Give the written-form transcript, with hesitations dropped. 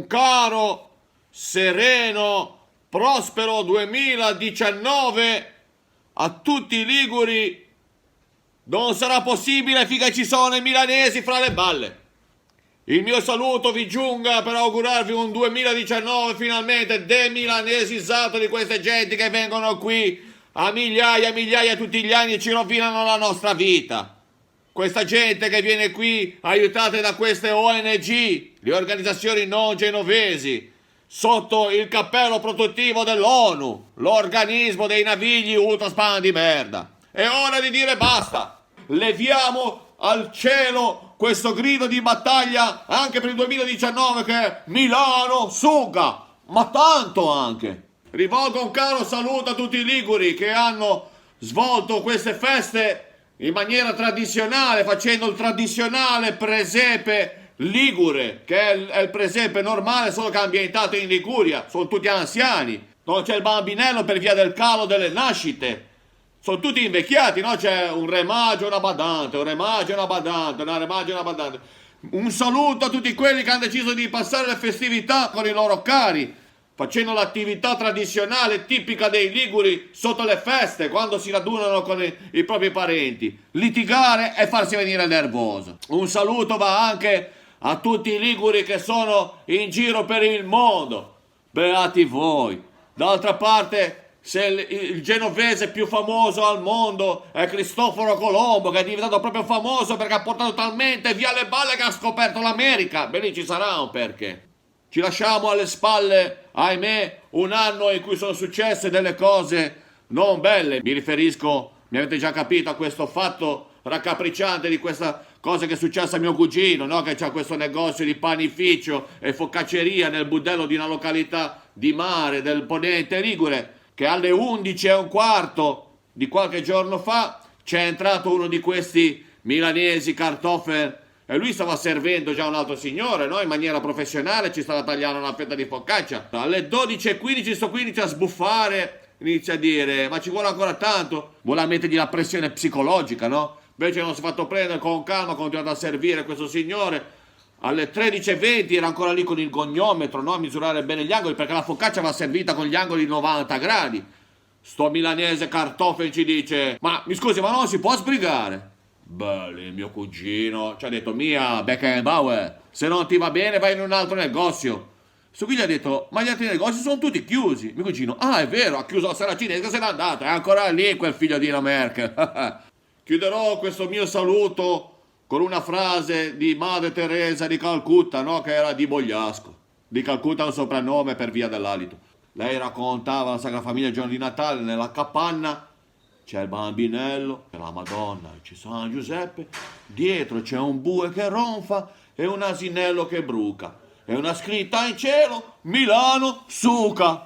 caro, sereno, prospero 2019 a tutti i liguri. Non sarà possibile finché ci sono i milanesi fra le balle. Il mio saluto vi giunga per augurarvi un 2019 finalmente demilanesizzato di queste genti che vengono qui a migliaia e migliaia tutti gli anni e ci rovinano la nostra vita. Questa gente che viene qui aiutate da queste ONG, le organizzazioni non genovesi, sotto il cappello protettivo dell'ONU, l'organismo dei navigli ultraspana di merda. È ora di dire basta. Leviamo al cielo questo grido di battaglia anche per il 2019 che è Milano Suga, ma tanto anche. Rivolgo un caro saluto a tutti i liguri che hanno svolto queste feste in maniera tradizionale, facendo il tradizionale presepe ligure, che è il presepe normale, solo che è ambientato in Liguria. Sono tutti anziani, non c'è il bambinello per via del calo delle nascite. Sono tutti invecchiati, no? C'è un re maggio e una badante, un re maggio e una badante, una re maggio e una badante. Un saluto a tutti quelli che hanno deciso di passare le festività con i loro cari, facendo l'attività tradizionale tipica dei liguri sotto le feste, quando si radunano con i propri parenti. Litigare e farsi venire nervoso. Un saluto va anche a tutti i liguri che sono in giro per il mondo. Beati voi. D'altra parte, se il genovese più famoso al mondo è Cristoforo Colombo, che è diventato proprio famoso perché ha portato talmente via le balle che ha scoperto l'America, beh, lì ci sarà un perché. Ci lasciamo alle spalle, ahimè, un anno in cui sono successe delle cose non belle. Mi riferisco, mi avete già capito, a questo fatto raccapricciante di questa cosa che è successa a mio cugino, no? Che c'ha questo negozio di panificio e focacceria nel budello di una località di mare del Ponente Ligure, che alle 11:15 di qualche giorno fa c'è entrato uno di questi milanesi cartofer e lui stava servendo già un altro signore, no? In maniera professionale, ci stava tagliando una fetta di focaccia. Alle 12:15 sto qui inizia a sbuffare, inizia a dire ma ci vuole ancora tanto, vuole mettergli la pressione psicologica, no? Invece non si è fatto prendere, con calma ha continuato a servire questo signore. Alle 13:20 era ancora lì con il goniometro, no? A misurare bene gli angoli, perché la focaccia va servita con gli angoli di 90 gradi. Sto milanese cartofen ci dice ma mi scusi, ma non si può sbrigare? Beh, lì mio cugino ci ha detto mia Beckenbauer, se non ti va bene vai in un altro negozio. Sto qui gli ha detto ma gli altri negozi sono tutti chiusi. Mio cugino, ah è vero, ha chiuso la sala cinese, se n'è andato, è ancora lì quel figlio di una Merkel. Chiuderò questo mio saluto con una frase di Madre Teresa di Calcutta, no? Che era di Bogliasco. Di Calcutta è un soprannome per via dell'alito. Lei raccontava la Sacra Famiglia il giorno di Natale nella capanna. C'è il bambinello, c'è la Madonna, c'è San Giuseppe. Dietro c'è un bue che ronfa e un asinello che bruca. E una scritta in cielo, Milano Suca.